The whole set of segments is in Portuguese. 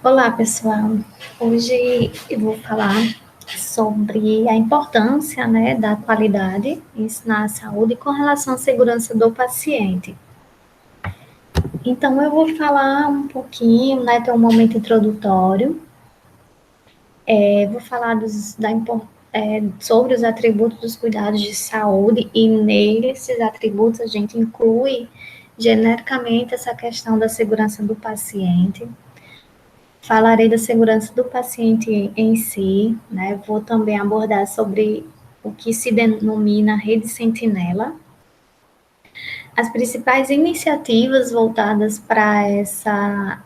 Olá, pessoal. Hoje eu vou falar sobre a importância, da qualidade na saúde com relação à segurança do paciente. Então, eu vou falar um pouquinho, ter um momento introdutório. Vou falar sobre os atributos dos cuidados de saúde e nesses atributos a gente inclui genericamente essa questão da segurança do paciente. Falarei da segurança do paciente em si, Vou também abordar sobre o que se denomina rede sentinela, as principais iniciativas voltadas para essa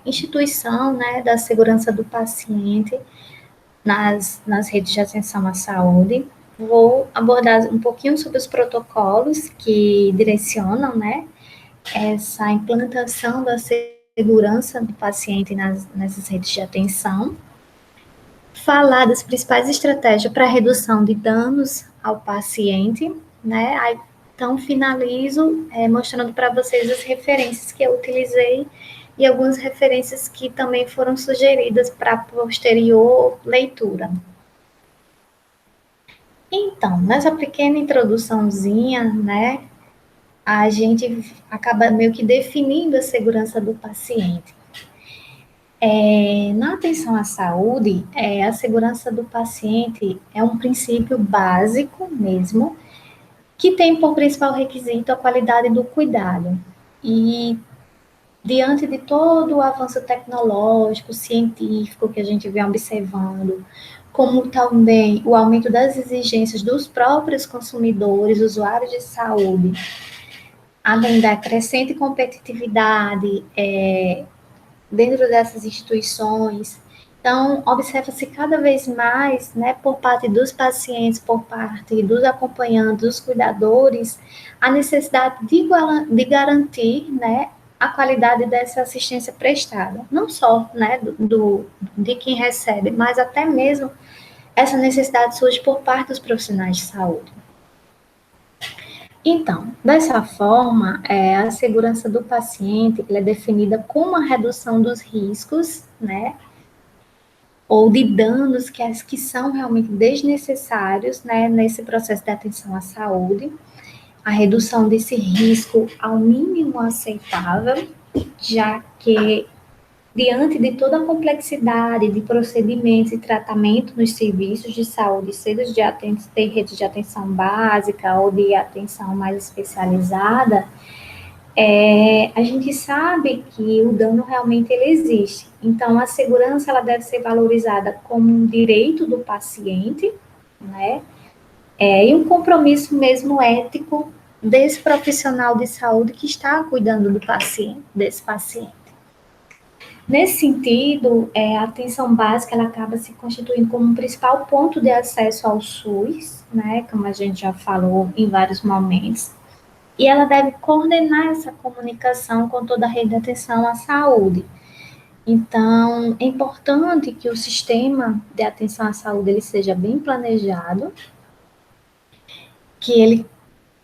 instituição, da segurança do paciente nas redes de atenção à saúde. Vou abordar um pouquinho sobre os protocolos que direcionam, essa implantação da segurança do paciente nessas redes de atenção, falar das principais estratégias para redução de danos ao paciente, Aí, então, finalizo mostrando para vocês as referências que eu utilizei e algumas referências que também foram sugeridas para posterior leitura. Então, nessa pequena introduçãozinha, a gente acaba meio que definindo a segurança do paciente. Na atenção à saúde, a segurança do paciente é um princípio básico mesmo, que tem por principal requisito a qualidade do cuidado. E, diante de todo o avanço tecnológico, científico que a gente vem observando, como também o aumento das exigências dos próprios consumidores, usuários de saúde, além da crescente competitividade dentro dessas instituições. Então, observa-se cada vez mais, por parte dos pacientes, por parte dos acompanhantes, dos cuidadores, a necessidade de garantir, a qualidade dessa assistência prestada. Não só, de quem recebe, mas até mesmo essa necessidade surge por parte dos profissionais de saúde. Então, dessa forma, a segurança do paciente é definida como a redução dos riscos, ou de danos que são realmente desnecessários, nesse processo de atenção à saúde, a redução desse risco ao mínimo aceitável, já que, diante de toda a complexidade de procedimentos e tratamento nos serviços de saúde, seja de rede de atenção básica ou de atenção mais especializada, a gente sabe que o dano realmente ele existe. Então, a segurança ela deve ser valorizada como um direito do paciente, e um compromisso mesmo ético desse profissional de saúde que está cuidando desse paciente. Nesse sentido, a atenção básica ela acaba se constituindo como um principal ponto de acesso ao SUS, como a gente já falou em vários momentos, e ela deve coordenar essa comunicação com toda a rede de atenção à saúde. Então, é importante que o sistema de atenção à saúde ele seja bem planejado, que ele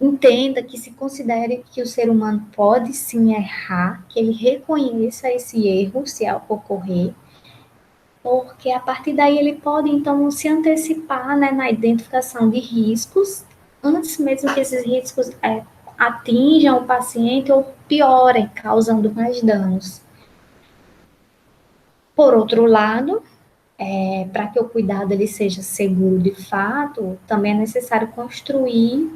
entenda, que se considere que o ser humano pode sim errar, que ele reconheça esse erro se ocorrer, porque a partir daí ele pode, então, se antecipar na identificação de riscos, antes mesmo que esses riscos atinjam o paciente ou piorem, causando mais danos. Por outro lado, para que o cuidado ele seja seguro de fato, também é necessário construir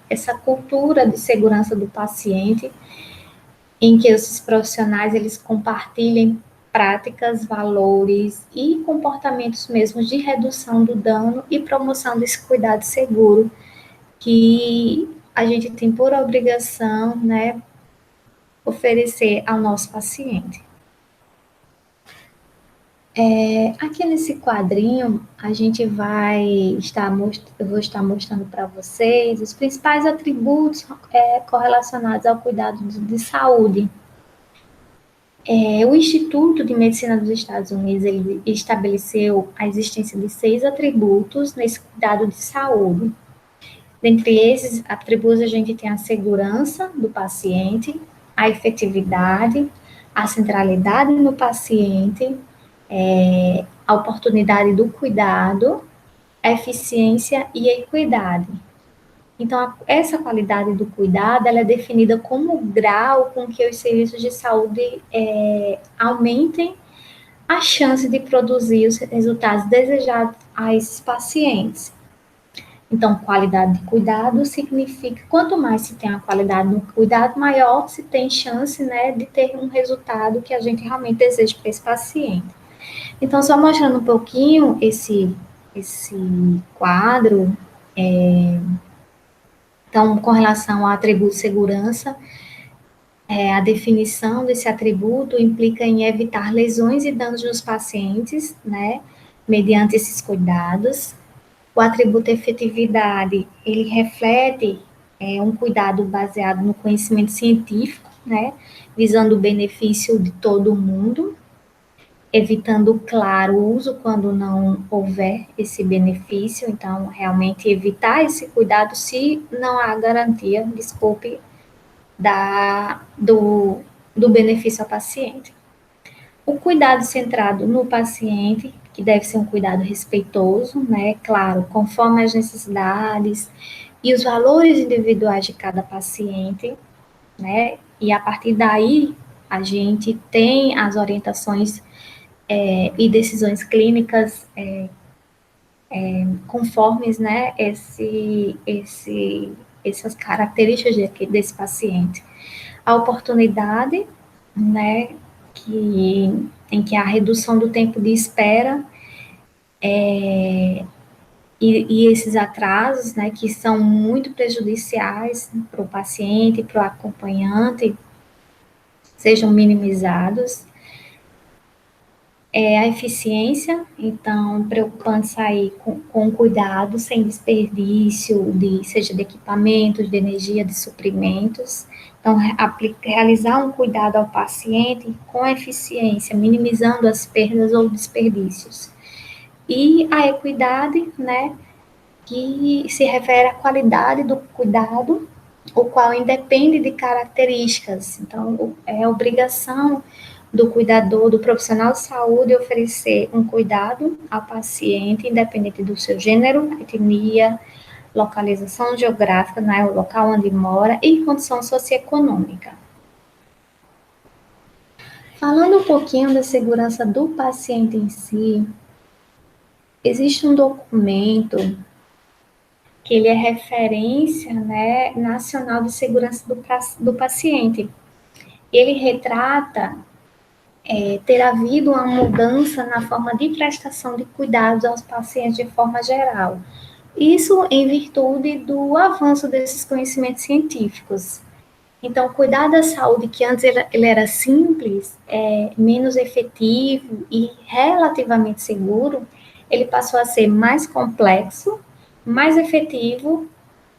essa cultura de segurança do paciente, em que esses profissionais eles compartilhem práticas, valores e comportamentos mesmo de redução do dano e promoção desse cuidado seguro que a gente tem por obrigação, oferecer ao nosso paciente. Aqui nesse quadrinho, eu vou estar mostrando para vocês os principais atributos correlacionados ao cuidado de saúde. O Instituto de Medicina dos Estados Unidos ele estabeleceu a existência de 6 atributos nesse cuidado de saúde. Dentre esses atributos, a gente tem a segurança do paciente, a efetividade, a centralidade no paciente, a oportunidade do cuidado, a eficiência e a equidade. Então, essa qualidade do cuidado, ela é definida como o grau com que os serviços de saúde aumentem a chance de produzir os resultados desejados a esses pacientes. Então, qualidade de cuidado significa, quanto mais se tem a qualidade no cuidado, maior se tem chance, né, de ter um resultado que a gente realmente deseja para esse paciente. Então, só mostrando um pouquinho esse quadro, então, com relação ao atributo de segurança, a definição desse atributo implica em evitar lesões e danos nos pacientes, né, mediante esses cuidados. O atributo efetividade, ele reflete um cuidado baseado no conhecimento científico, né, visando o benefício de todo mundo, evitando, claro, o uso quando não houver esse benefício, então, realmente evitar esse cuidado se não há garantia, desculpe, do benefício ao paciente. O cuidado centrado no paciente, que deve ser um cuidado respeitoso, né? Claro, conforme as necessidades e os valores individuais de cada paciente, né? E a partir daí, a gente tem as orientações e decisões clínicas conformes, né? Essas características desse paciente. A oportunidade, né? Em que a redução do tempo de espera e esses atrasos, né, que são muito prejudiciais para o paciente e para o acompanhante, sejam minimizados. A eficiência, então, preocupando-se aí com cuidado, sem desperdício, seja de equipamentos, de energia, de suprimentos. Então, realizar um cuidado ao paciente com eficiência, minimizando as perdas ou desperdícios. E a equidade, né, que se refere à qualidade do cuidado, o qual independe de características. Então, é obrigação do cuidador, do profissional de saúde, oferecer um cuidado ao paciente, independente do seu gênero, etnia, localização geográfica, né, o local onde mora e condição socioeconômica. Falando um pouquinho da segurança do paciente em si, existe um documento que ele é referência, né, nacional de segurança do paciente. Ele retrata ter havido uma mudança na forma de prestação de cuidados aos pacientes de forma geral. Isso em virtude do avanço desses conhecimentos científicos. Então, o cuidado da saúde, que antes ele era simples, menos efetivo e relativamente seguro, ele passou a ser mais complexo, mais efetivo,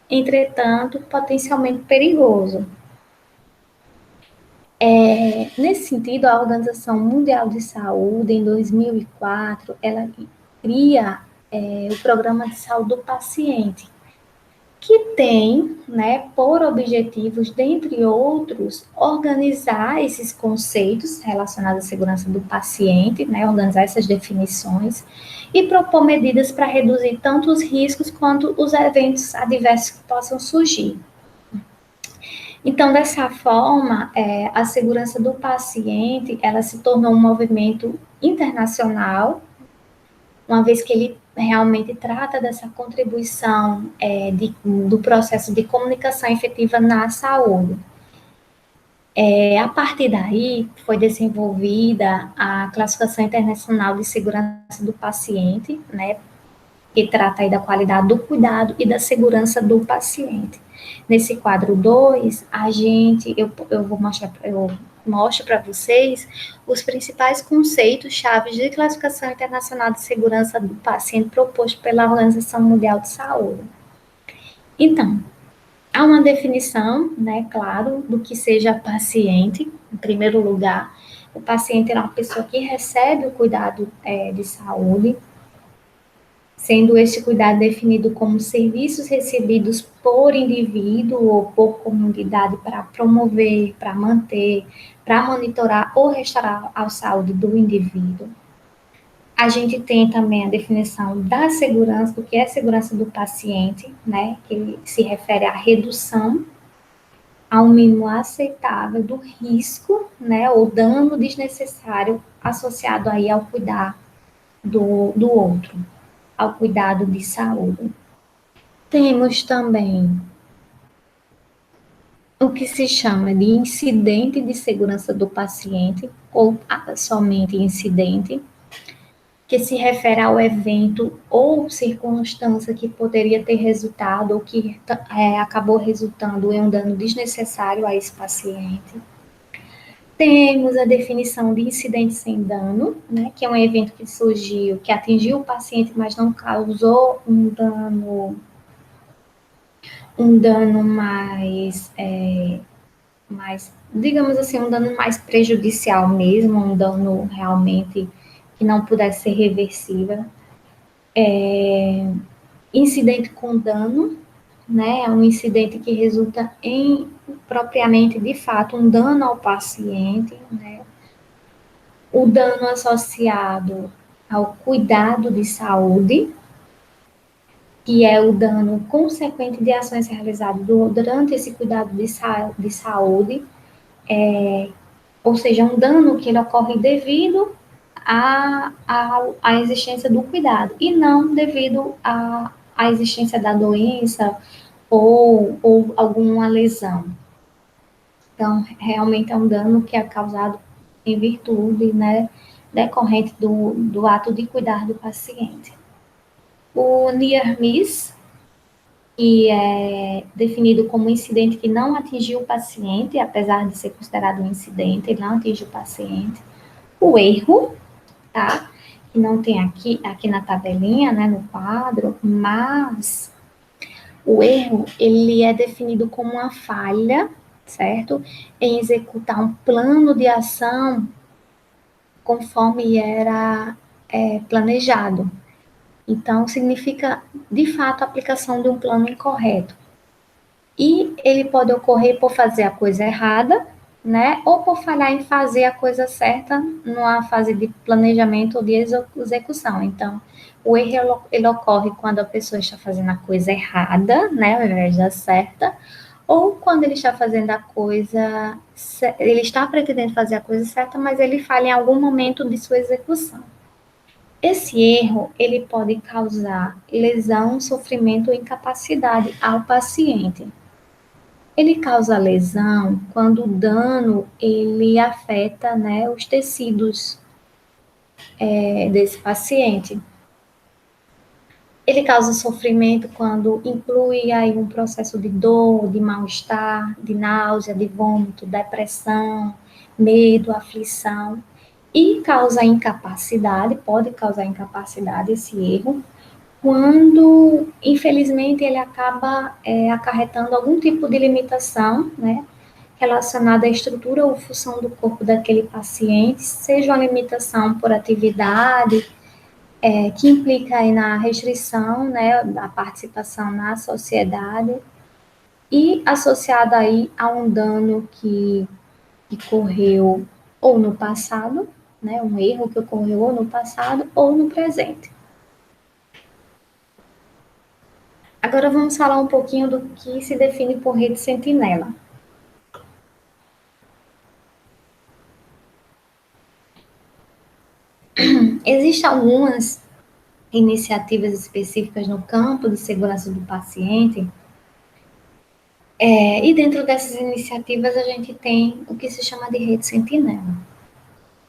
entretanto, potencialmente perigoso. Nesse sentido, a Organização Mundial de Saúde, em 2004, ela cria o Programa de Saúde do Paciente, que tem, né, por objetivos, dentre outros, organizar esses conceitos relacionados à segurança do paciente, né, organizar essas definições e propor medidas para reduzir tanto os riscos quanto os eventos adversos que possam surgir. Então, dessa forma, a segurança do paciente, ela se tornou um movimento internacional, uma vez que ele realmente trata dessa contribuição do processo de comunicação efetiva na saúde. A partir daí, foi desenvolvida a Classificação Internacional de Segurança do Paciente, né, que trata aí da qualidade do cuidado e da segurança do paciente. Nesse quadro 2, eu mostro para vocês os principais conceitos chaves de classificação internacional de segurança do paciente proposto pela Organização Mundial de Saúde. Então, há uma definição, né, claro, do que seja paciente. Em primeiro lugar, o paciente é uma pessoa que recebe o cuidado de saúde, sendo este cuidado definido como serviços recebidos por indivíduo ou por comunidade para promover, para manter, para monitorar ou restaurar a saúde do indivíduo. A gente tem também a definição da segurança, do que é a segurança do paciente, né, que se refere à redução ao mínimo aceitável do risco, né, ou dano desnecessário associado aí ao cuidar do outro, ao cuidado de saúde. Temos também o que se chama de incidente de segurança do paciente, ou somente incidente, que se refere ao evento ou circunstância que poderia ter resultado ou que acabou resultando em um dano desnecessário a esse paciente. Temos a definição de incidente sem dano, né, que é um evento que surgiu, que atingiu o paciente, mas não causou um dano mais, digamos assim, um dano mais prejudicial mesmo, um dano realmente que não pudesse ser reversível. Incidente com dano, né, é um incidente que resulta em, propriamente, de fato, um dano ao paciente, né, o dano associado ao cuidado de saúde, que é o dano consequente de ações realizadas durante esse cuidado de saúde, ou seja, um dano que ele ocorre devido à existência do cuidado, e não devido à existência da doença ou alguma lesão. Então, realmente é um dano que é causado em virtude, né, decorrente do ato de cuidar do paciente. O near miss, que é definido como um incidente que não atingiu o paciente, apesar de ser considerado um incidente, ele não atinge o paciente. O erro, tá? Que não tem aqui na tabelinha, né, no quadro, mas o erro, ele é definido como uma falha, certo? Em executar um plano de ação conforme era planejado. Então, significa, de fato, a aplicação de um plano incorreto. E ele pode ocorrer por fazer a coisa errada, né? Ou por falhar em fazer a coisa certa numa fase de planejamento ou de execução. Então, o erro ele ocorre quando a pessoa está fazendo a coisa errada, né? Ao invés da certa, ou quando ele está fazendo a coisa, ele está pretendendo fazer a coisa certa, mas ele falha em algum momento de sua execução. Esse erro, ele pode causar lesão, sofrimento ou incapacidade ao paciente. Ele causa lesão quando o dano, ele afeta, né, os tecidos desse paciente. Ele causa sofrimento quando inclui aí um processo de dor, de mal-estar, de náusea, de vômito, depressão, medo, aflição. E causa incapacidade, pode causar incapacidade esse erro, quando, infelizmente, ele acaba acarretando algum tipo de limitação, né, relacionada à estrutura ou função do corpo daquele paciente, seja uma limitação por atividade, que implica aí na restrição, né, da participação na sociedade, e associada aí a um dano que ocorreu ou no passado, né, um erro que ocorreu ou no passado ou no presente. Agora vamos falar um pouquinho do que se define por rede sentinela. Existem algumas iniciativas específicas no campo de segurança do paciente, e dentro dessas iniciativas a gente tem o que se chama de rede sentinela.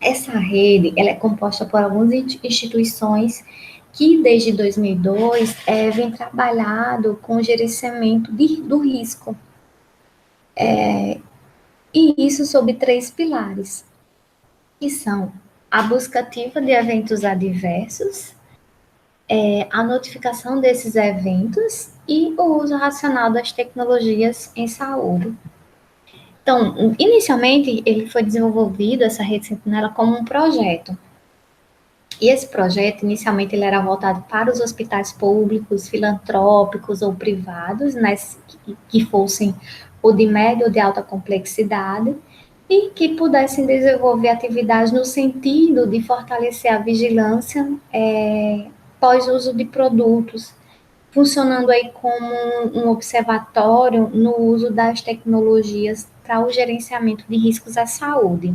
Essa rede ela é composta por algumas instituições que desde 2002 vem trabalhado com o gerenciamento do risco, e isso sob 3 pilares, que são a busca ativa de eventos adversos, a notificação desses eventos e o uso racional das tecnologias em saúde. Então, inicialmente, ele foi desenvolvido, essa rede sentinela, como um projeto. E esse projeto, inicialmente, ele era voltado para os hospitais públicos, filantrópicos ou privados, né, que fossem ou de média ou de alta complexidade, e que pudessem desenvolver atividades no sentido de fortalecer a vigilância pós-uso de produtos, funcionando aí como um observatório no uso das tecnologias para o gerenciamento de riscos à saúde.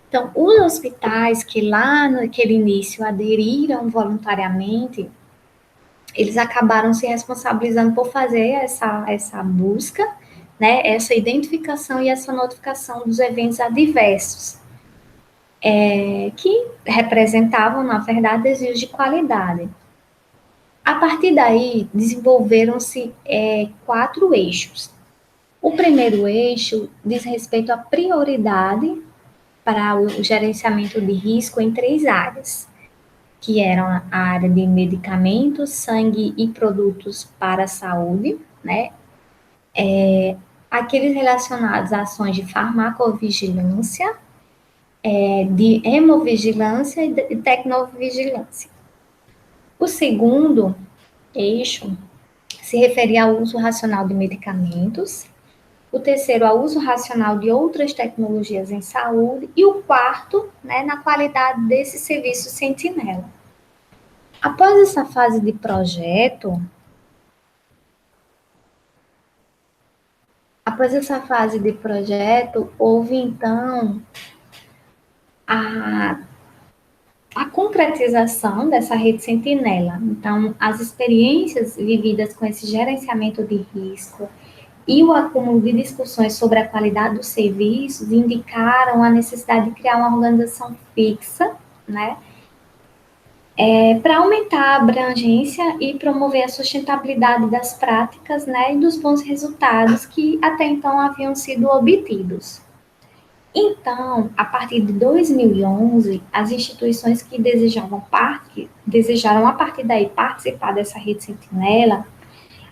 Então, os hospitais que lá naquele início aderiram voluntariamente, eles acabaram se responsabilizando por fazer essa busca, né, essa identificação e essa notificação dos eventos adversos, que representavam, na verdade, desvios de qualidade. A partir daí, desenvolveram-se 4 eixos. O primeiro eixo diz respeito à prioridade para o gerenciamento de risco em 3 áreas, que eram a área de medicamentos, sangue e produtos para a saúde, né? Aqueles relacionados a ações de farmacovigilância, de hemovigilância e de tecnovigilância. O segundo eixo se referia ao uso racional de medicamentos, o terceiro ao uso racional de outras tecnologias em saúde, e o quarto, né, na qualidade desse serviço sentinela. Após essa fase de projeto, houve então a, a concretização dessa rede sentinela. Então, as experiências vividas com esse gerenciamento de risco e o acúmulo de discussões sobre a qualidade dos serviços indicaram a necessidade de criar uma organização fixa, né, para aumentar a abrangência e promover a sustentabilidade das práticas, né, e dos bons resultados que até então haviam sido obtidos. Então, a partir de 2011, as instituições que desejaram a partir daí participar dessa rede sentinela,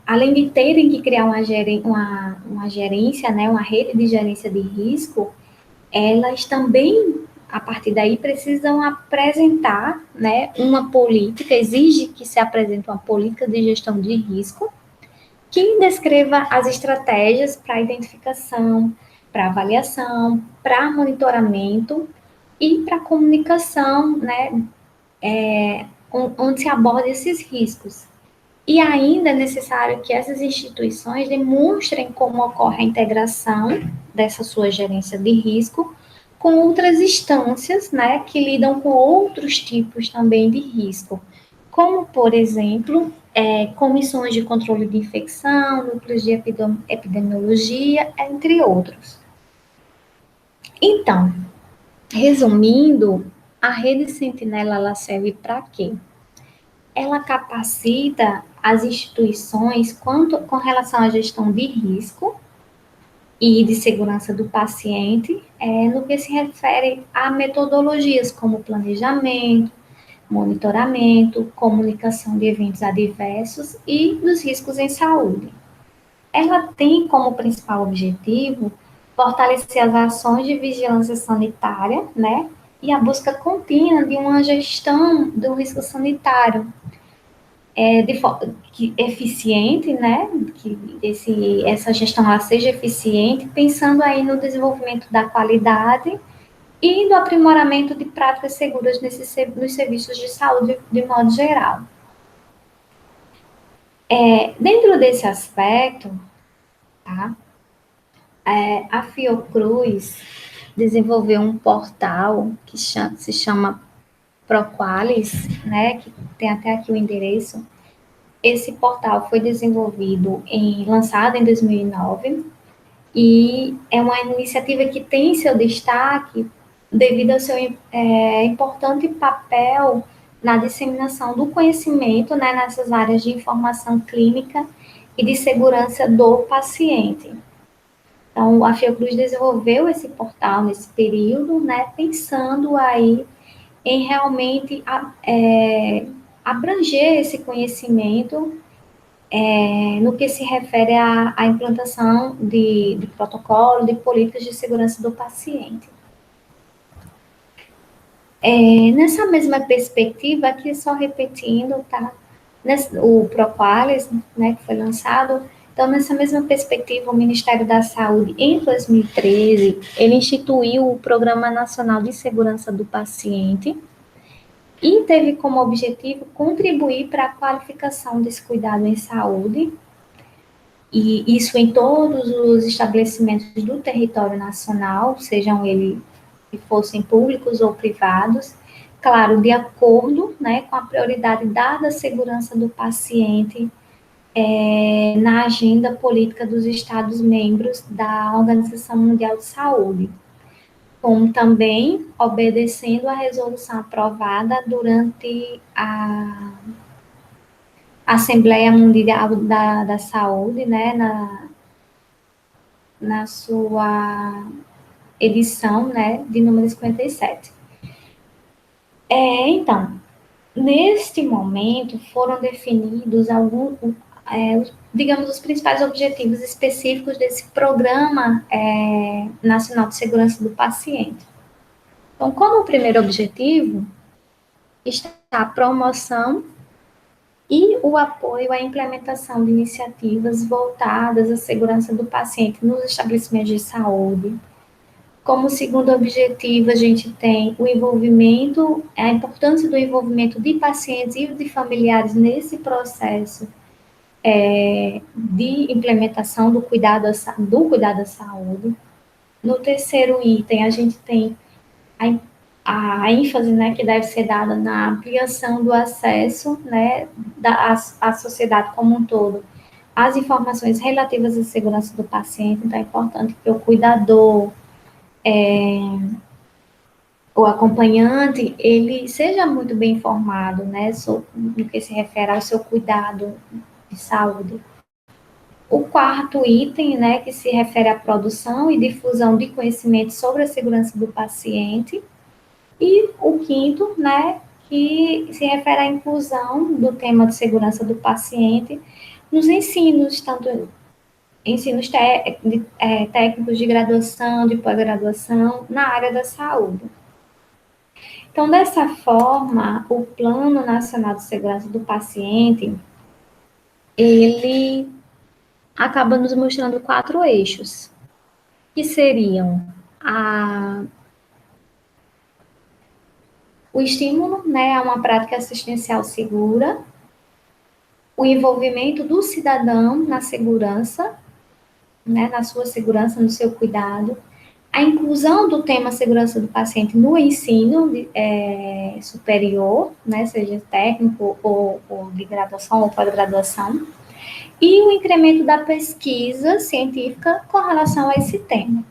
além de terem que criar uma gerência, né, uma rede de gerência de risco, elas também, a partir daí, precisam apresentar, né, uma política, exige que se apresente uma política de gestão de risco, que descreva as estratégias para identificação, para avaliação, para monitoramento e para comunicação, né, onde se aborda esses riscos. E ainda é necessário que essas instituições demonstrem como ocorre a integração dessa sua gerência de risco com outras instâncias, né, que lidam com outros tipos também de risco, como, por exemplo, comissões de controle de infecção, núcleos de epidemiologia, entre outros. Então, resumindo, a rede Sentinela ela serve para quê? Ela capacita as instituições com relação à gestão de risco e de segurança do paciente, no que se refere a metodologias como planejamento, monitoramento, comunicação de eventos adversos e dos riscos em saúde. Ela tem como principal objetivo fortalecer as ações de vigilância sanitária, né, e a busca contínua de uma gestão do risco sanitário, eficiente, né, que essa gestão ela seja eficiente, pensando aí no desenvolvimento da qualidade e do aprimoramento de práticas seguras nos serviços de saúde de modo geral. Dentro desse aspecto, tá, a Fiocruz desenvolveu um portal que se chama Proqualis, né, que tem até aqui o endereço. Esse portal foi lançado em 2009 e é uma iniciativa que tem seu destaque devido ao seu importante papel na disseminação do conhecimento, né, nessas áreas de informação clínica e de segurança do paciente. Então, a Fiocruz desenvolveu esse portal nesse período, né, pensando aí em realmente abranger esse conhecimento no que se refere à implantação de protocolo, de políticas de segurança do paciente. Nessa mesma perspectiva, aqui só repetindo, tá? O Propolis, né, que foi lançado, então nessa mesma perspectiva, o Ministério da Saúde, em 2013, ele instituiu o Programa Nacional de Segurança do Paciente e teve como objetivo contribuir para a qualificação desse cuidado em saúde, e isso em todos os estabelecimentos do território nacional, sejam eles que fossem públicos ou privados, claro, de acordo, né, com a prioridade dada à segurança do paciente na agenda política dos Estados-membros da Organização Mundial de Saúde, como também obedecendo à resolução aprovada durante a Assembleia Mundial da Saúde, né, na sua edição, né, de número 57. Então, neste momento foram definidos digamos, os principais objetivos específicos desse Programa Nacional de Segurança do Paciente. Então, como primeiro objetivo está a promoção e o apoio à implementação de iniciativas voltadas à segurança do paciente nos estabelecimentos de saúde. Como segundo objetivo, a gente tem o envolvimento, a importância do envolvimento de pacientes e de familiares nesse processo de implementação do cuidado à saúde. No terceiro item, a gente tem a ênfase, né, que deve ser dada na ampliação do acesso, né, à sociedade como um todo, às informações relativas à segurança do paciente. Então, é importante que o cuidador, o acompanhante, ele seja muito bem informado, né, no que se refere ao seu cuidado de saúde. O quarto item, né, que se refere à produção e difusão de conhecimento sobre a segurança do paciente. E o quinto, né, que se refere à inclusão do tema de segurança do paciente nos ensinos, tanto ensinos técnicos de graduação, de pós-graduação, na área da saúde. Então, dessa forma, o Plano Nacional de Segurança do Paciente, ele acaba nos mostrando 4 eixos, que seriam o estímulo, né, a uma prática assistencial segura, o envolvimento do cidadão na segurança, né, na sua segurança, no seu cuidado, a inclusão do tema segurança do paciente no ensino superior, né, seja técnico ou de graduação ou pós-graduação, e o incremento da pesquisa científica com relação a esse tema.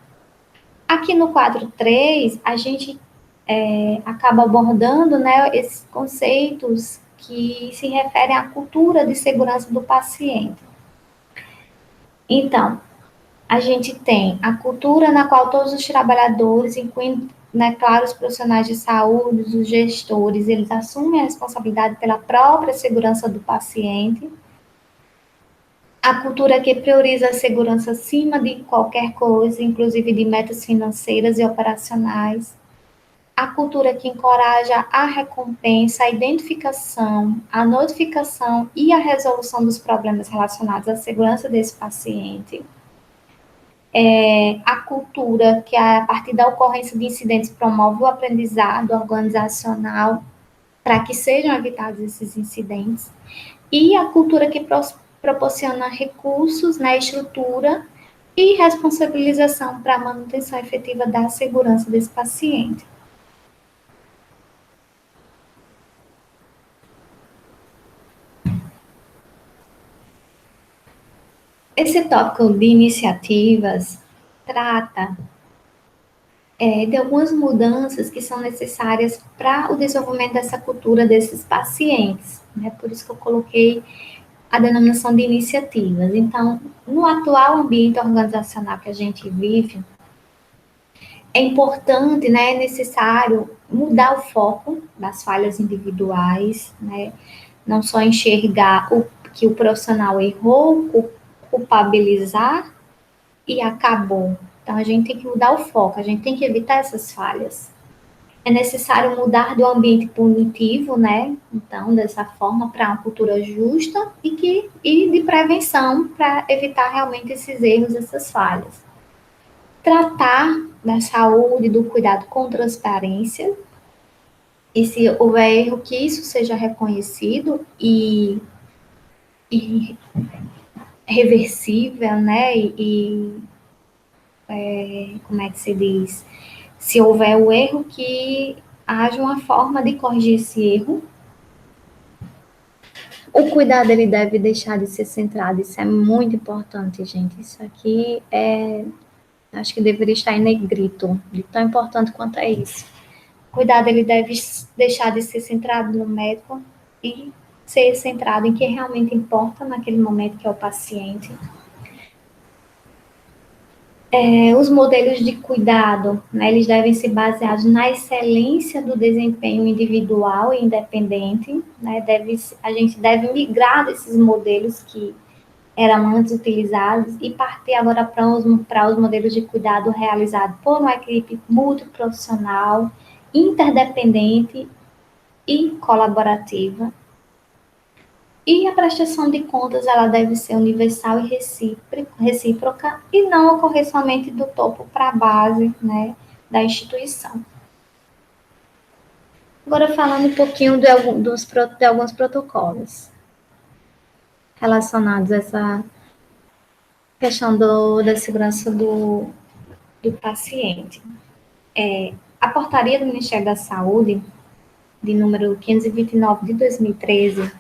Aqui no quadro 3, a gente acaba abordando, né, esses conceitos que se referem à cultura de segurança do paciente. Então, a gente tem a cultura na qual todos os trabalhadores, incluindo, né, claro, os profissionais de saúde, os gestores, eles assumem a responsabilidade pela própria segurança do paciente. A cultura que prioriza a segurança acima de qualquer coisa, inclusive de metas financeiras e operacionais. A cultura que encoraja a recompensa, a identificação, a notificação e a resolução dos problemas relacionados à segurança desse paciente. A cultura que, a partir da ocorrência de incidentes, promove o aprendizado organizacional para que sejam evitados esses incidentes. E a cultura que proporciona recursos na estrutura e responsabilização para a manutenção efetiva da segurança desse paciente. Esse tópico de iniciativas trata de algumas mudanças que são necessárias para o desenvolvimento dessa cultura desses pacientes, né? Por isso que eu coloquei a denominação de iniciativas. Então, no atual ambiente organizacional que a gente vive, é importante, né, é necessário mudar o foco das falhas individuais, né? Não só enxergar que o profissional errou, culpabilizar e acabou. Então, a gente tem que mudar o foco, a gente tem que evitar essas falhas. É necessário mudar do ambiente punitivo, né? Então, dessa forma, para uma cultura justa e de prevenção para evitar realmente esses erros, essas falhas. Tratar da saúde, do cuidado com transparência, e se houver erro, que isso seja reconhecido e reversível, né? Como é que se diz? Se houver o erro, que haja uma forma de corrigir esse erro. O cuidado ele deve deixar de ser centrado, isso é muito importante, gente. Isso aqui acho que deveria estar em negrito, de tão importante quanto é isso. O cuidado ele deve deixar de ser centrado no médico e ser centrado em quem realmente importa naquele momento, que é o paciente. Os modelos de cuidado, né, eles devem ser baseados na excelência do desempenho individual e independente, né, a gente deve migrar desses modelos que eram antes utilizados e partir agora para os modelos de cuidado realizados por uma equipe multiprofissional, interdependente e colaborativa. E a prestação de contas ela deve ser universal e recíproca e não ocorrer somente do topo para a base, né, da instituição. Agora falando um pouquinho de alguns protocolos relacionados a essa questão da segurança do paciente. A portaria do Ministério da Saúde, de número 529 de 2013,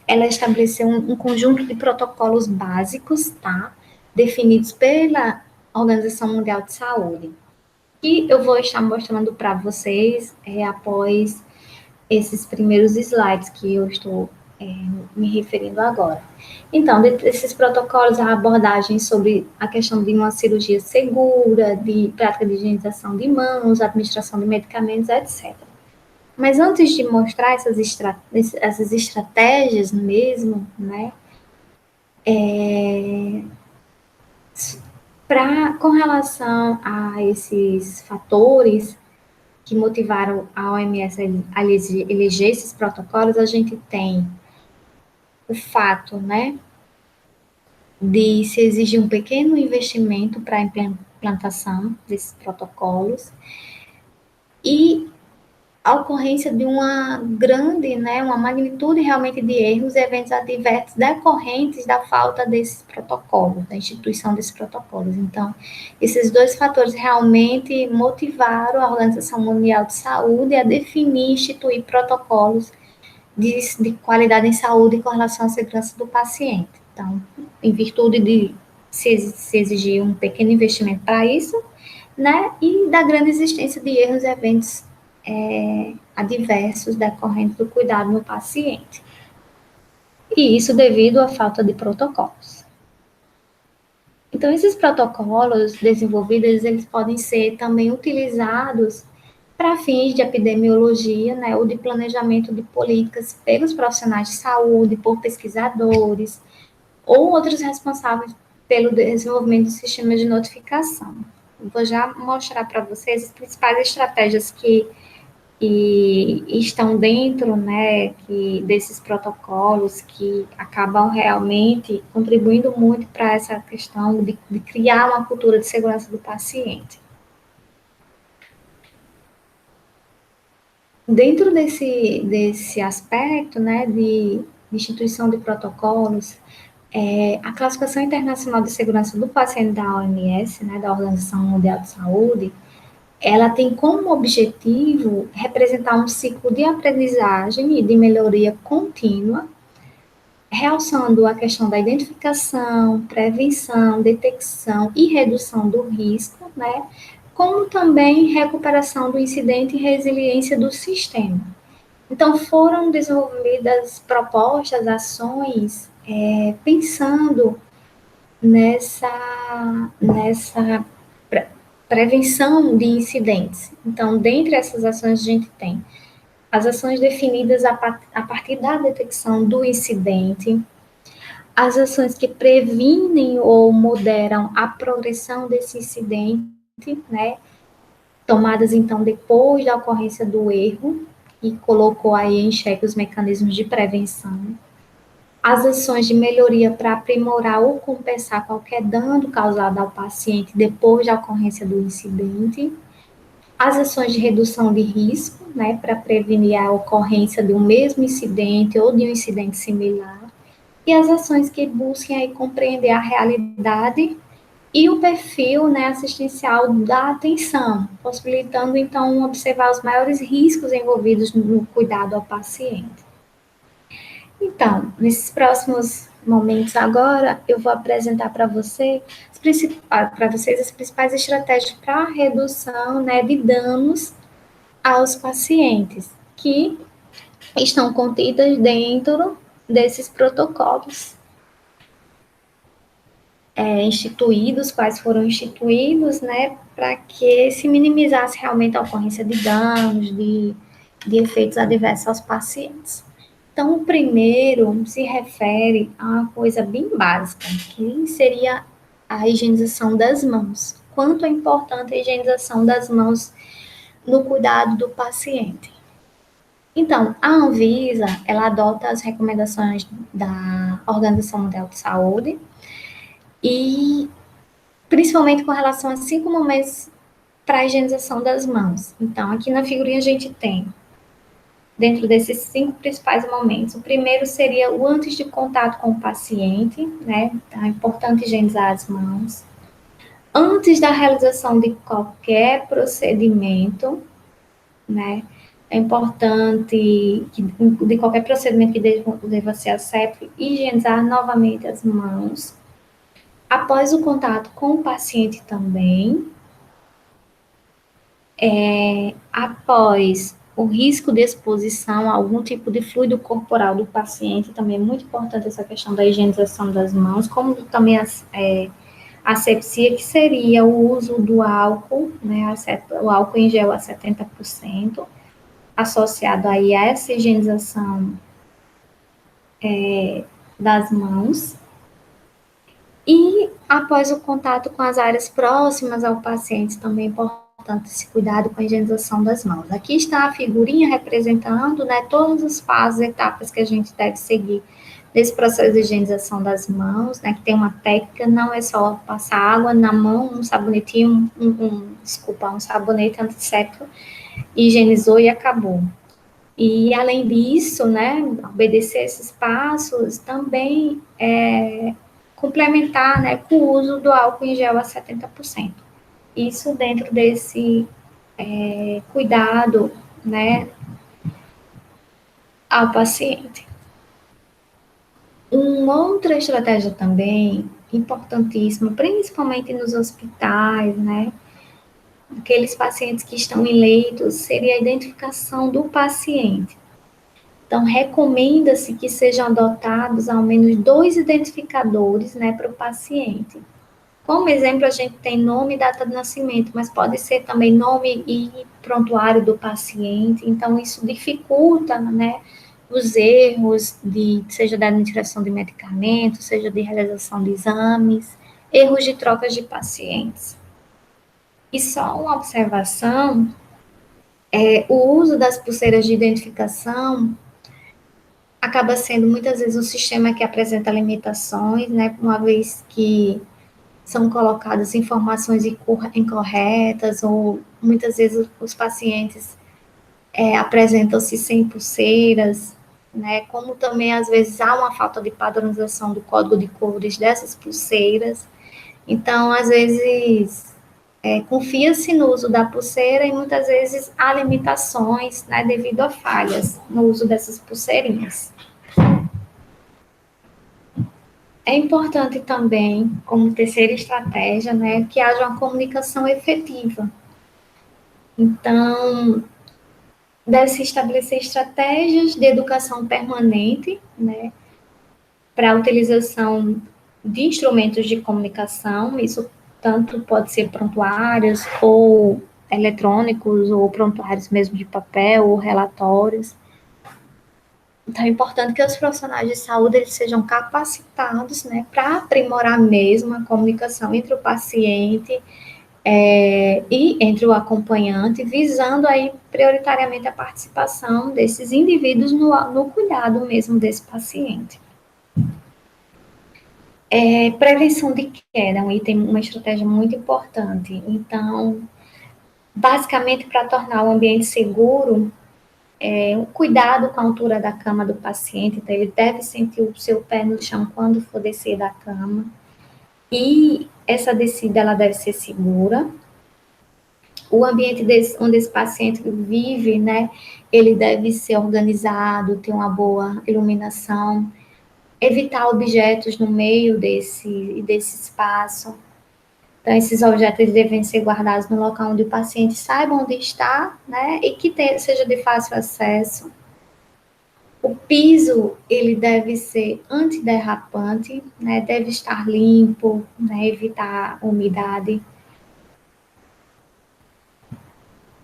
ela estabeleceu um conjunto de protocolos básicos, tá? Definidos pela Organização Mundial de Saúde. E eu vou estar mostrando para vocês após esses primeiros slides que eu estou me referindo agora. Então, desses protocolos, a abordagem sobre a questão de uma cirurgia segura, de prática de higienização de mãos, administração de medicamentos, etc. Mas antes de mostrar essas estratégias mesmo, né, com relação a esses fatores que motivaram a OMS a eleger esses protocolos, a gente tem o fato, né, de se exigir um pequeno investimento para a implantação desses protocolos e a ocorrência de uma grande, né, uma magnitude realmente de erros e eventos adversos decorrentes da falta desses protocolos, da instituição desses protocolos. Então, esses dois fatores realmente motivaram a Organização Mundial de Saúde a definir e instituir protocolos de qualidade em saúde com relação à segurança do paciente. Então, em virtude de se exigir um pequeno investimento para isso, né, e da grande existência de erros e eventos adversos decorrentes do cuidado no paciente. E isso devido à falta de protocolos. Então, esses protocolos desenvolvidos, eles podem ser também utilizados para fins de epidemiologia, né, ou de planejamento de políticas pelos profissionais de saúde, por pesquisadores, ou outros responsáveis pelo desenvolvimento do sistema de notificação. Eu vou já mostrar para vocês as principais estratégias que estão dentro, né, desses protocolos que acabam realmente contribuindo muito para essa questão de criar uma cultura de segurança do paciente. Dentro desse aspecto, né, de instituição de protocolos, a Classificação Internacional de Segurança do Paciente da OMS, né, da Organização Mundial de Saúde, ela tem como objetivo representar um ciclo de aprendizagem e de melhoria contínua, realçando a questão da identificação, prevenção, detecção e redução do risco, né, como também recuperação do incidente e resiliência do sistema. Então, foram desenvolvidas propostas, ações, pensando nessa prevenção de incidentes. Então, dentre essas ações, a gente tem as ações definidas a partir da detecção do incidente, as ações que previnem ou moderam a progressão desse incidente, né? tomadas, então, depois da ocorrência do erro, e colocou aí em xeque os mecanismos de prevenção, as ações de melhoria para aprimorar ou compensar qualquer dano causado ao paciente depois da ocorrência do incidente, as ações de redução de risco, né, para prevenir a ocorrência de um mesmo incidente ou de um incidente similar, e as ações que busquem aí compreender a realidade e o perfil, né, assistencial da atenção, possibilitando então observar os maiores riscos envolvidos no cuidado ao paciente. Então, nesses próximos momentos agora, eu vou apresentar para vocês as principais estratégias para a redução, né, de danos aos pacientes, que estão contidas dentro desses protocolos instituídos, quais foram instituídos, né, para que se minimizasse realmente a ocorrência de danos, de efeitos adversos aos pacientes. Então, o primeiro se refere a uma coisa bem básica, que seria a higienização das mãos. Quanto é importante a higienização das mãos no cuidado do paciente. Então, a Anvisa, ela adota as recomendações da Organização Mundial de Saúde e principalmente com relação a 5 momentos para a higienização das mãos. Então, aqui na figurinha a gente tem, dentro desses 5 principais momentos, o primeiro seria o antes de contato com o paciente, né? Então, é importante higienizar as mãos. Antes da realização de qualquer procedimento, né? É importante que, de qualquer procedimento que deva ser aséptico, higienizar novamente as mãos. Após o contato com o paciente também, após o risco de exposição a algum tipo de fluido corporal do paciente, também é muito importante essa questão da higienização das mãos, como também a asepsia, que seria o uso do álcool, né, o álcool em gel a 70%, associado aí a essa higienização das mãos. E após o contato com as áreas próximas ao paciente, também é importante esse cuidado com a higienização das mãos. Aqui está a figurinha representando, né, todas as fases, etapas que a gente deve seguir nesse processo de higienização das mãos, né, que tem uma técnica, não é só passar água na mão, um sabonetinho, um sabonete antisséptico, higienizou e acabou. E, além disso, né, obedecer esses passos, também complementar, né, com o uso do álcool em gel a 70%. Isso dentro desse cuidado, né, ao paciente. Uma outra estratégia também importantíssima, principalmente nos hospitais, né, aqueles pacientes que estão em leitos, seria a identificação do paciente. Então, recomenda-se que sejam adotados ao menos 2 identificadores, né, para o paciente. Como exemplo, a gente tem nome e data de nascimento, mas pode ser também nome e prontuário do paciente. Então, isso dificulta, né, os erros, seja da administração de medicamentos, seja de realização de exames, erros de trocas de pacientes. E só uma observação, o uso das pulseiras de identificação acaba sendo muitas vezes um sistema que apresenta limitações, né, uma vez que são colocadas informações incorretas, ou muitas vezes os pacientes apresentam-se sem pulseiras, né, como também às vezes há uma falta de padronização do código de cores dessas pulseiras. Então, às vezes, confia-se no uso da pulseira e muitas vezes há limitações, né, devido a falhas no uso dessas pulseirinhas. É importante também, como terceira estratégia, né, que haja uma comunicação efetiva. Então, deve-se estabelecer estratégias de educação permanente, né, para a utilização de instrumentos de comunicação, isso tanto pode ser prontuários ou eletrônicos, ou prontuários mesmo de papel, ou relatórios. Então, é importante que os profissionais de saúde eles sejam capacitados, né, para aprimorar mesmo a comunicação entre o paciente e entre o acompanhante, visando aí prioritariamente a participação desses indivíduos no cuidado mesmo desse paciente. Prevenção de queda é um item, uma estratégia muito importante. Então, basicamente, para tornar o ambiente seguro, o cuidado com a altura da cama do paciente, então ele deve sentir o seu pé no chão quando for descer da cama, e essa descida ela deve ser segura. O ambiente onde esse paciente vive, né, ele deve ser organizado, ter uma boa iluminação, evitar objetos no meio desse espaço. Então, esses objetos devem ser guardados no local onde o paciente saiba onde está, né, e que seja de fácil acesso. O piso, ele deve ser antiderrapante, né, deve estar limpo, né, evitar umidade.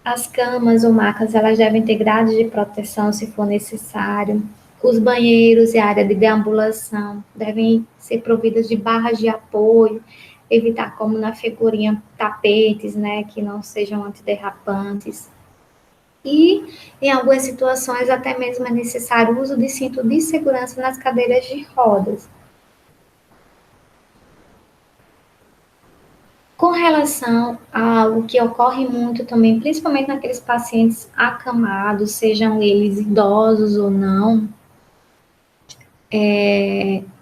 As camas ou macas, elas devem ter grades de proteção se for necessário. Os banheiros e a área de deambulação devem ser providas de barras de apoio, evitar, como na figurinha, tapetes, né, que não sejam antiderrapantes. E, em algumas situações, até mesmo é necessário o uso de cinto de segurança nas cadeiras de rodas. Com relação a algo que ocorre muito também, principalmente naqueles pacientes acamados, sejam eles idosos ou não,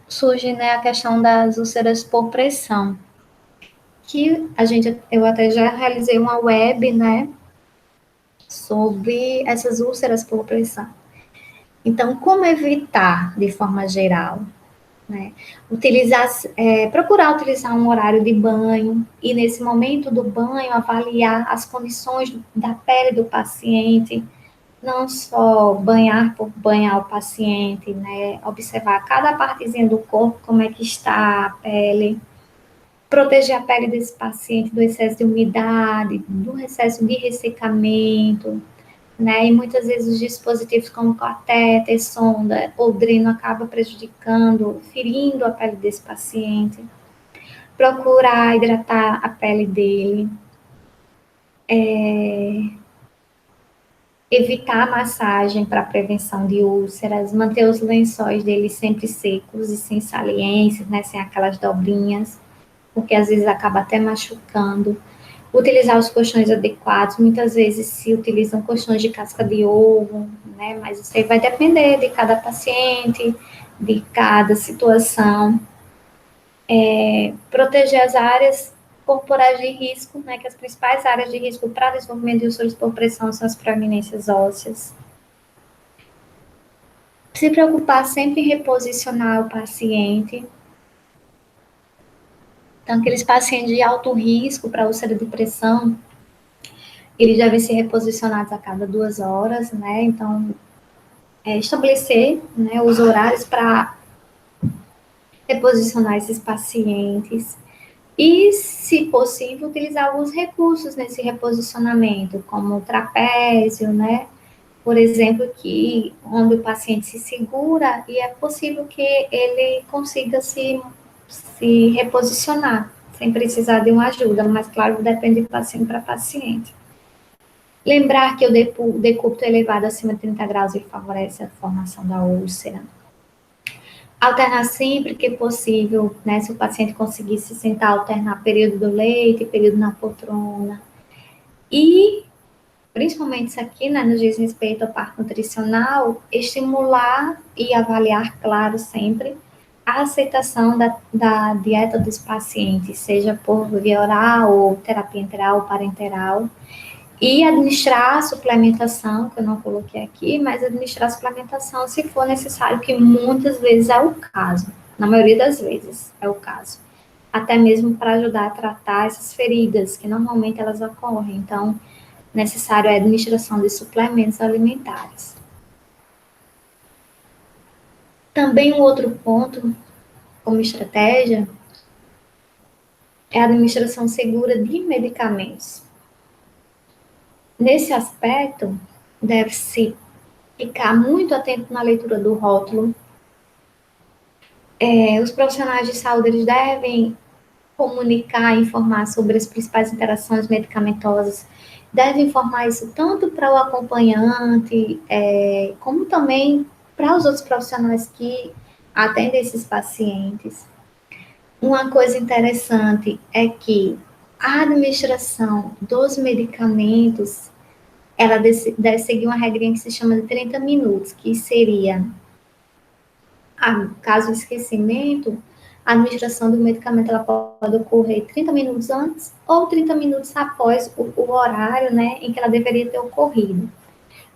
surge, né, a questão das úlceras por pressão, que eu até já realizei uma web, né, sobre essas úlceras por pressão. Então, como evitar de forma geral? Né? Procurar utilizar um horário de banho e nesse momento do banho avaliar as condições da pele do paciente, não só banhar por banhar o paciente, né? Observar cada partezinha do corpo, como é que está a pele, proteger a pele desse paciente do excesso de umidade, do excesso de ressecamento, né? E muitas vezes os dispositivos como catéter, sonda ou dreno acabam prejudicando, ferindo a pele desse paciente. Procurar hidratar a pele dele. Evitar a massagem para prevenção de úlceras, manter os lençóis dele sempre secos e sem saliências, né? Sem aquelas dobrinhas, porque às vezes acaba até machucando. Utilizar os colchões adequados, muitas vezes se utilizam colchões de casca de ovo, né? Mas isso aí vai depender de cada paciente, de cada situação. Proteger as áreas corporais de risco, né? Que as principais áreas de risco para desenvolvimento de úlceras por pressão são as proeminências ósseas. Se preocupar sempre em reposicionar o paciente. Então, aqueles pacientes de alto risco para úlcera de pressão, eles devem ser reposicionados a cada 2 horas, né? Então, estabelecer, né, os horários para reposicionar esses pacientes e, se possível, utilizar alguns recursos nesse reposicionamento, como o trapézio, né? Por exemplo, onde o paciente se segura e é possível que ele consiga se reposicionar, sem precisar de uma ajuda, mas, claro, depende de paciente para paciente. Lembrar que o decúbito elevado acima de 30 graus ele favorece a formação da úlcera. Alternar sempre que possível, né? Se o paciente conseguir se sentar, alternar período do leite, período na poltrona. E, principalmente isso aqui, né, nos diz respeito ao parto nutricional, estimular e avaliar, claro, sempre, a aceitação da dieta dos pacientes, seja por via oral ou terapia enteral ou parenteral. E administrar a suplementação, que eu não coloquei aqui, mas administrar a suplementação se for necessário, que muitas vezes é o caso, na maioria das vezes é o caso. Até mesmo para ajudar a tratar essas feridas, que normalmente elas ocorrem. Então, necessário é a administração de suplementos alimentares. Também um outro ponto, como estratégia, é a administração segura de medicamentos. Nesse aspecto, deve-se ficar muito atento na leitura do rótulo. Os profissionais de saúde eles devem comunicar, informar sobre as principais interações medicamentosas, deve informar isso tanto para o acompanhante, como também para os outros profissionais que atendem esses pacientes. Uma coisa interessante é que a administração dos medicamentos, ela deve seguir uma regrinha que se chama de 30 minutos, que seria, caso esquecimento, a administração do medicamento ela pode ocorrer 30 minutos antes ou 30 minutos após o horário, né, em que ela deveria ter ocorrido.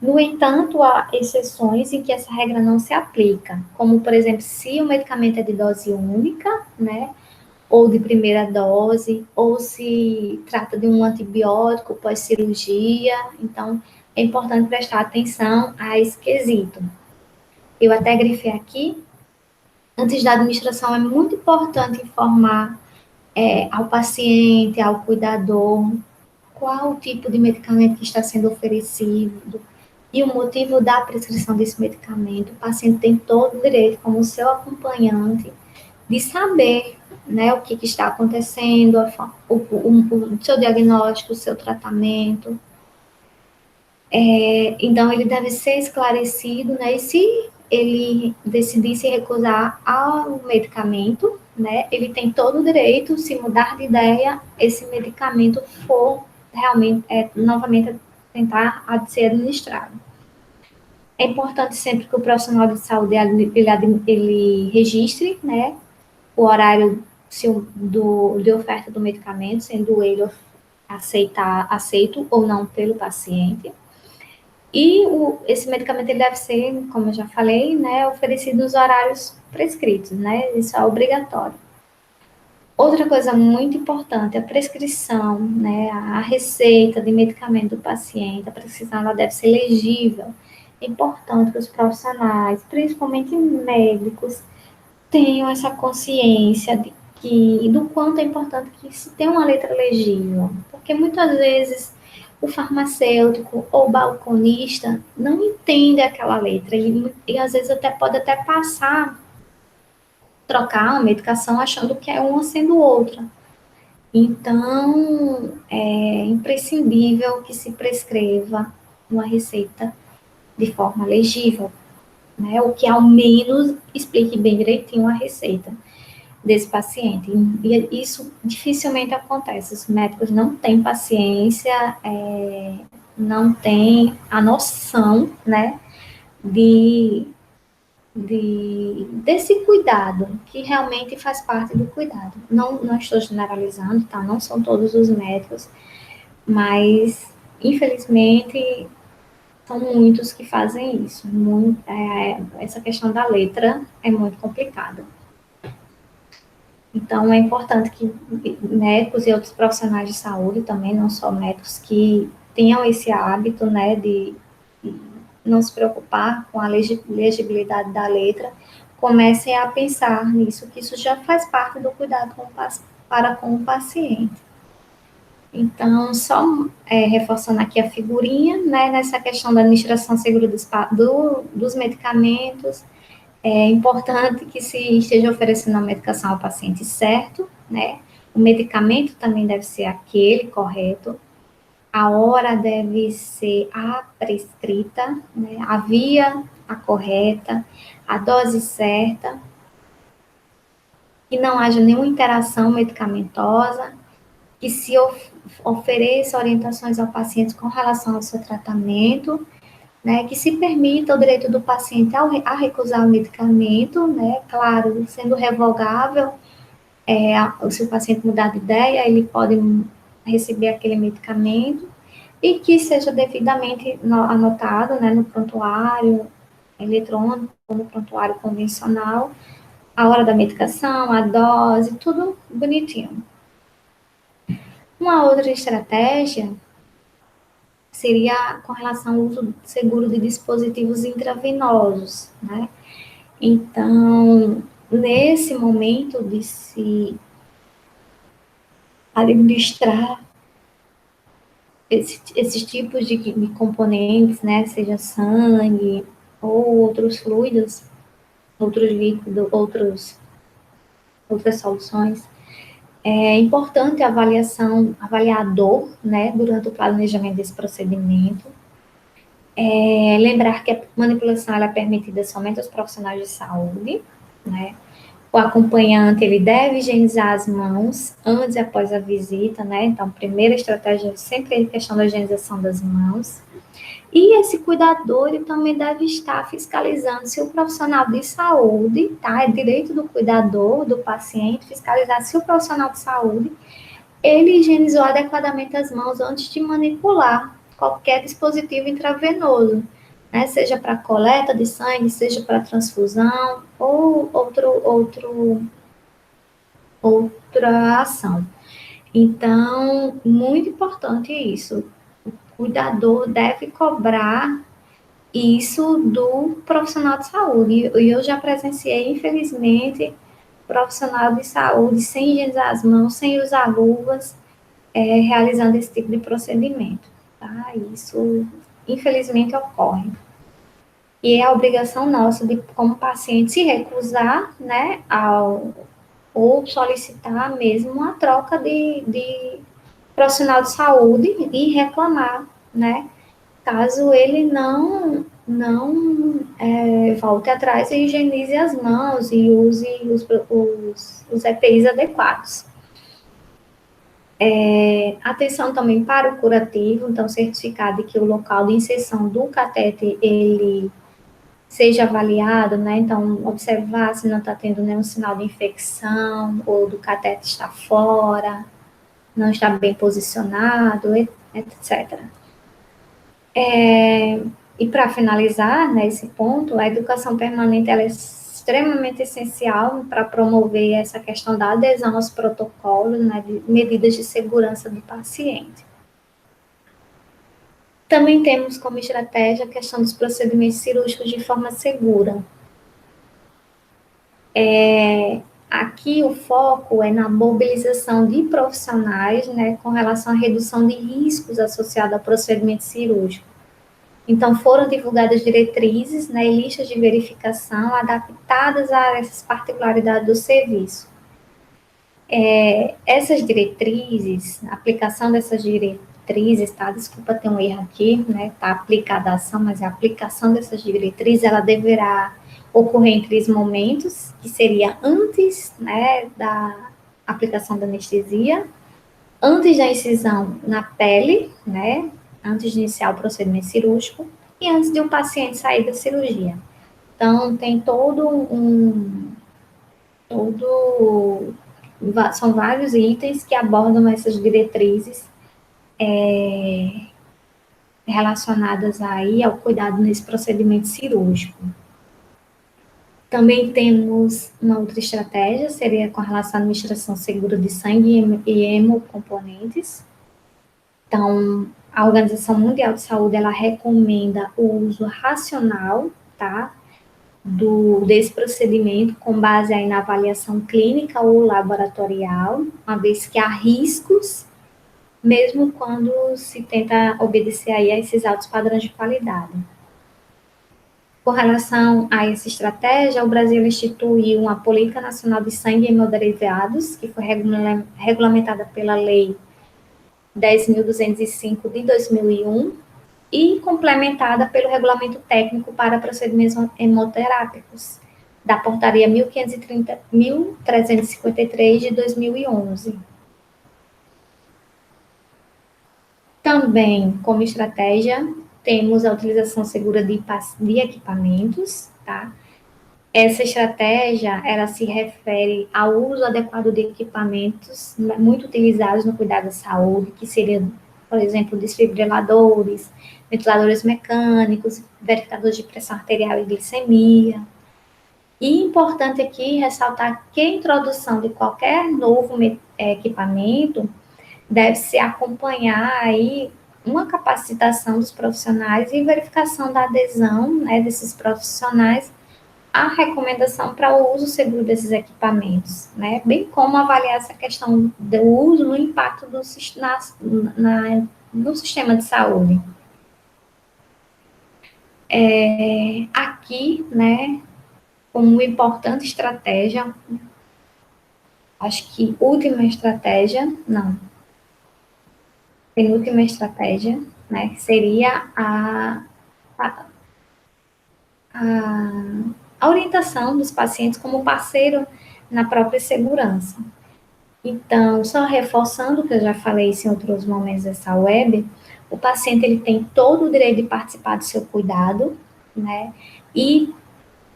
No entanto, há exceções em que essa regra não se aplica, como, por exemplo, se o medicamento é de dose única, né, ou de primeira dose, ou se trata de um antibiótico pós-cirurgia. Então, é importante prestar atenção a esse quesito. Eu até grifei aqui, antes da administração, é muito importante informar ao paciente, ao cuidador, qual o tipo de medicamento que está sendo oferecido e o motivo da prescrição desse medicamento. O paciente tem todo o direito, como seu acompanhante, de saber, né, o que está acontecendo, o seu diagnóstico, o seu tratamento. Então, ele deve ser esclarecido, né, e se ele decidir se recusar ao medicamento, né, ele tem todo o direito, se mudar de ideia, esse medicamento for realmente, novamente, tentar ser administrado. É importante sempre que o profissional de saúde ele registre, né, o horário de oferta do medicamento, sendo ele aceito ou não pelo paciente. E esse medicamento ele deve ser, como eu já falei, né, oferecido nos horários prescritos, né? Isso é obrigatório. Outra coisa muito importante, a prescrição, né, a receita de medicamento do paciente, a prescrição ela deve ser legível. É importante que os profissionais, principalmente médicos, tenham essa consciência do quanto é importante que se tenha uma letra legível, porque muitas vezes o farmacêutico ou o balconista não entende aquela letra e às vezes pode até trocar a medicação achando que é uma sendo outra. Então, é imprescindível que se prescreva uma receita de forma legível, né? O que ao menos explique bem direitinho a receita desse paciente. E isso dificilmente acontece. Os médicos não têm paciência, não têm a noção, né, desse cuidado, que realmente faz parte do cuidado. Não estou generalizando, tá? Não são todos os médicos, mas, infelizmente, são muitos que fazem isso. Essa questão da letra é muito complicada. Então, é importante que médicos e outros profissionais de saúde também, não só médicos, que tenham esse hábito, né, de não se preocupar com a legibilidade da letra, comecem a pensar nisso, que isso já faz parte do cuidado para com o paciente. Então, só reforçando aqui a figurinha, né, nessa questão da administração segura dos medicamentos, é importante que se esteja oferecendo a medicação ao paciente certo, né? O medicamento também deve ser aquele correto, a hora deve ser a prescrita, né? A via a correta, a dose certa, que não haja nenhuma interação medicamentosa, que se ofereça orientações ao paciente com relação ao seu tratamento, né, que se permita o direito do paciente a recusar o medicamento, né, claro, sendo revogável, se o paciente mudar de ideia, ele pode receber aquele medicamento, e que seja devidamente anotado, né, no prontuário eletrônico, no prontuário convencional, a hora da medicação, a dose, tudo bonitinho. Uma outra estratégia seria com relação ao uso seguro de dispositivos intravenosos, né? Então, nesse momento de se administrar esses tipos de componentes, né, seja sangue ou outros fluidos, outros líquidos, outras soluções, É importante a avaliação, avaliar a dor, né, durante o planejamento desse procedimento. Lembrar que a manipulação ela é permitida somente aos profissionais de saúde, né? O acompanhante, ele deve higienizar as mãos antes e após a visita, né? Então, primeira estratégia é sempre a questão da higienização das mãos. E esse cuidador, ele também deve estar fiscalizando se o profissional de saúde, tá? É direito do cuidador, do paciente, fiscalizar se o profissional de saúde, ele higienizou adequadamente as mãos antes de manipular qualquer dispositivo intravenoso, né? Seja para coleta de sangue, seja para transfusão ou outra ação. Então, muito importante isso. O cuidador deve cobrar isso do profissional de saúde. E eu já presenciei, infelizmente, profissional de saúde sem higienizar as mãos, sem usar luvas, realizando esse tipo de procedimento. Tá? Isso, infelizmente, ocorre. E é a obrigação nossa, de, como paciente, se recusar, né, ou solicitar mesmo uma troca de profissional de saúde e reclamar, né, caso ele não volte atrás e higienize as mãos e use os EPIs adequados. Atenção também para o curativo, então certificar de que o local de inserção do catéter, ele seja avaliado, né? Então, observar se não está tendo nenhum sinal de infecção, ou do catéter está fora, não está bem posicionado, etc. E para finalizar, né, esse ponto, a educação permanente ela é extremamente essencial para promover essa questão da adesão aos protocolos, né, de medidas de segurança do paciente. Também temos como estratégia a questão dos procedimentos cirúrgicos de forma segura. Aqui o foco é na mobilização de profissionais, né, com relação à redução de riscos associados ao procedimento cirúrgico. Então, foram divulgadas diretrizes, né, e listas de verificação adaptadas a essas particularidades do serviço. Essas diretrizes, a aplicação dessas diretrizes, tá? Desculpa ter um erro aqui, né? Tá aplicada a ação, mas a aplicação dessas diretrizes, ela deverá ocorrer em 3 momentos, que seria antes, né, da aplicação da anestesia, antes da incisão na pele, né, antes de iniciar o procedimento cirúrgico e antes de um paciente sair da cirurgia. Então, tem todo são vários itens que abordam essas diretrizes relacionadas aí ao cuidado nesse procedimento cirúrgico. Também temos uma outra estratégia, seria com relação à administração segura de sangue e hemocomponentes. Então, a Organização Mundial de Saúde, ela recomenda o uso racional, tá, desse procedimento com base aí na avaliação clínica ou laboratorial, uma vez que há riscos, mesmo quando se tenta obedecer aí a esses altos padrões de qualidade. Com relação a essa estratégia, o Brasil instituiu uma Política Nacional de Sangue e Hemoderivados, que foi regulamentada pela Lei 10.205 de 2001 e complementada pelo Regulamento Técnico para Procedimentos Hemoterápicos, da Portaria 1353 de 2011. Também, como estratégia, temos a utilização segura de equipamentos, tá? Essa estratégia, ela se refere ao uso adequado de equipamentos muito utilizados no cuidado da saúde, que seriam, por exemplo, desfibriladores, ventiladores mecânicos, verificadores de pressão arterial e glicemia. E importante aqui ressaltar que a introdução de qualquer novo equipamento deve se acompanhar aí uma capacitação dos profissionais e verificação da adesão, né, desses profissionais a recomendação para o uso seguro desses equipamentos, né? Bem como avaliar essa questão do uso no impacto no sistema de saúde. Aqui, né, como importante estratégia, Acho que última estratégia, não, penúltima estratégia, né, seria a, a, a orientação dos pacientes como parceiro na própria segurança. Então, só reforçando o que eu já falei isso em outros momentos dessa web, o paciente ele tem todo o direito de participar do seu cuidado, né? E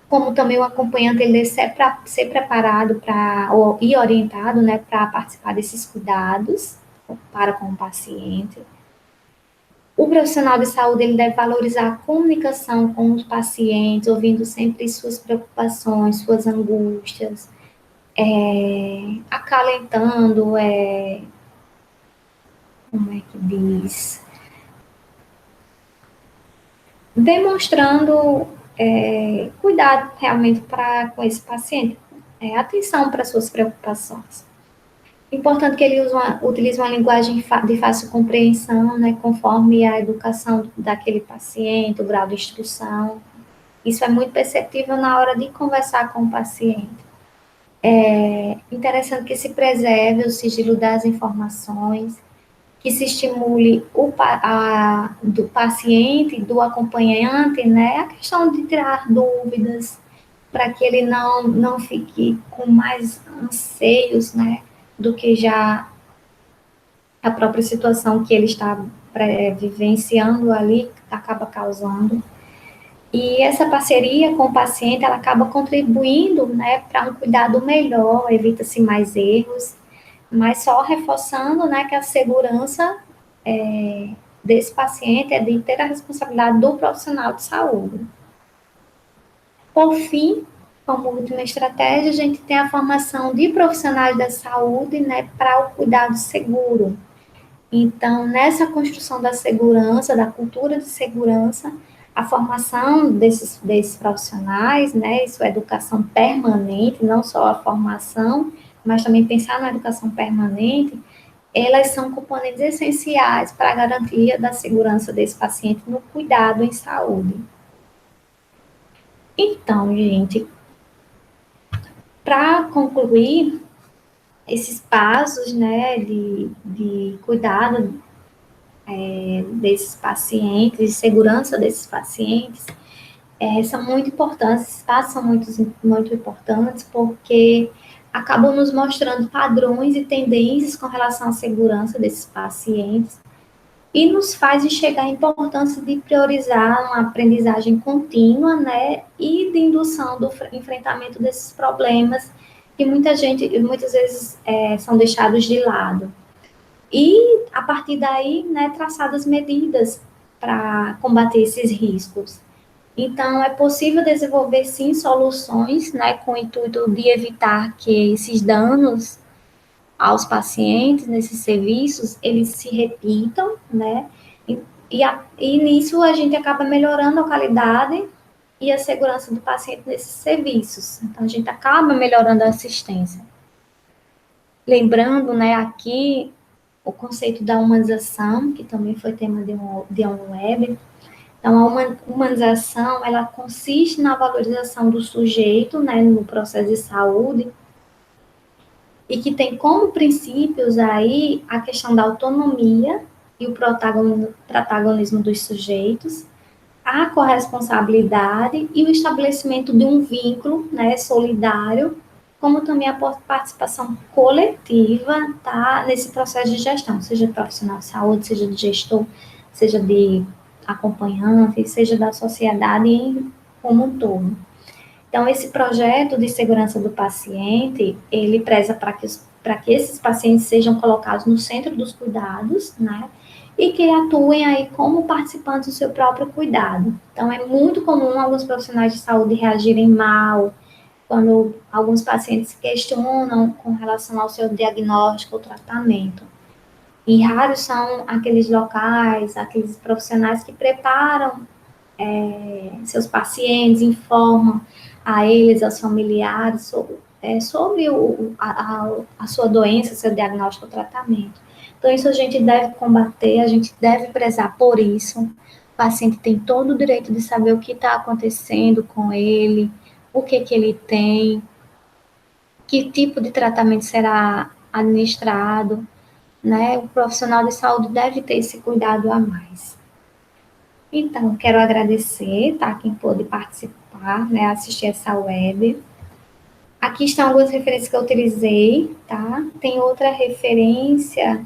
como também o acompanhante ele deve ser preparado para e orientado, né, para participar desses cuidados para com o paciente. O profissional de saúde ele deve valorizar a comunicação com os pacientes, ouvindo sempre suas preocupações, suas angústias, acalentando, como é que diz? Demonstrando cuidado realmente com esse paciente, atenção para suas preocupações. Importante que ele utilize uma linguagem de fácil compreensão, né, conforme a educação daquele paciente, o grau de instrução. Isso é muito perceptível na hora de conversar com o paciente. É interessante que se preserve o sigilo das informações, que se estimule do paciente, do acompanhante, né, a questão de tirar dúvidas, para que ele não fique com mais anseios, né, do que já a própria situação que ele está vivenciando ali acaba causando. E essa parceria com o paciente, ela acaba contribuindo, né, para um cuidado melhor, evita-se mais erros, mas só reforçando, né, que a segurança desse paciente é de inteira responsabilidade do profissional de saúde. Por fim, como última estratégia, a gente tem a formação de profissionais da saúde, né, para o cuidado seguro. Então, nessa construção da segurança, da cultura de segurança, a formação desses profissionais, né, isso é educação permanente, não só a formação, mas também pensar na educação permanente, elas são componentes essenciais para a garantia da segurança desse paciente no cuidado em saúde. Então, gente, para concluir, esses passos, né, de cuidado desses pacientes, de segurança desses pacientes, são muito importantes, esses passos são muito importantes, porque acabam nos mostrando padrões e tendências com relação à segurança desses pacientes, e nos faz enxergar a importância de priorizar uma aprendizagem contínua, né, e de indução do enfrentamento desses problemas que muitas vezes são deixados de lado. E, a partir daí, né, traçadas medidas para combater esses riscos. Então, é possível desenvolver, sim, soluções, né, com o intuito de evitar que esses danos aos pacientes nesses serviços, eles se repitam, né, e nisso a gente acaba melhorando a qualidade e a segurança do paciente nesses serviços. Então, a gente acaba melhorando a assistência. Lembrando, né, aqui o conceito da humanização, que também foi tema de um web. Então, a humanização, ela consiste na valorização do sujeito, né, no processo de saúde, e que tem como princípios aí a questão da autonomia e o protagonismo dos sujeitos, a corresponsabilidade e o estabelecimento de um vínculo, né, solidário, como também a participação coletiva, tá, nesse processo de gestão, seja de profissional de saúde, seja de gestor, seja de acompanhante, seja da sociedade como um todo. Então, esse projeto de segurança do paciente, ele preza para que esses pacientes sejam colocados no centro dos cuidados, né? E que atuem aí como participantes do seu próprio cuidado. Então, é muito comum alguns profissionais de saúde reagirem mal, quando alguns pacientes questionam com relação ao seu diagnóstico ou tratamento. E raros são aqueles locais, aqueles profissionais que preparam seus pacientes, informam a eles, aos familiares, sobre a sua doença, seu diagnóstico ou tratamento. Então, isso a gente deve combater, a gente deve prezar por isso. O paciente tem todo o direito de saber o que está acontecendo com ele, o que ele tem, que tipo de tratamento será administrado, né? O profissional de saúde deve ter esse cuidado a mais. Então, quero agradecer, tá? Quem pôde participar, né? Assistir essa web. Aqui estão algumas referências que eu utilizei, tá? Tem outra referência,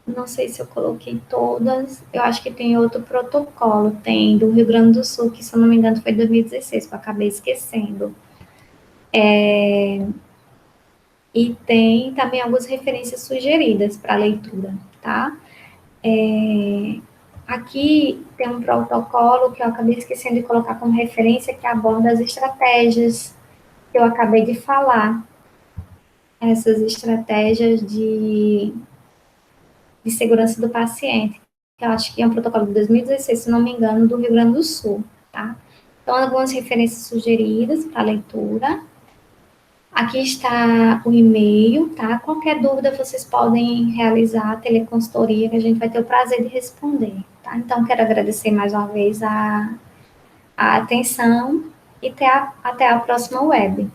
não sei se eu coloquei todas, eu acho que tem outro protocolo, tem do Rio Grande do Sul, que se eu não me engano foi 2016, que eu acabei esquecendo. E tem também algumas referências sugeridas para leitura, tá? Aqui tem um protocolo que eu acabei esquecendo de colocar como referência, que aborda as estratégias que eu acabei de falar, essas estratégias de segurança do paciente, que eu acho que é um protocolo de 2016, se não me engano, do Rio Grande do Sul, tá? Então, algumas referências sugeridas para leitura. Aqui está o e-mail, tá? Qualquer dúvida vocês podem realizar a teleconsultoria, que a gente vai ter o prazer de responder, tá? Então, quero agradecer mais uma vez a atenção e até a próxima web.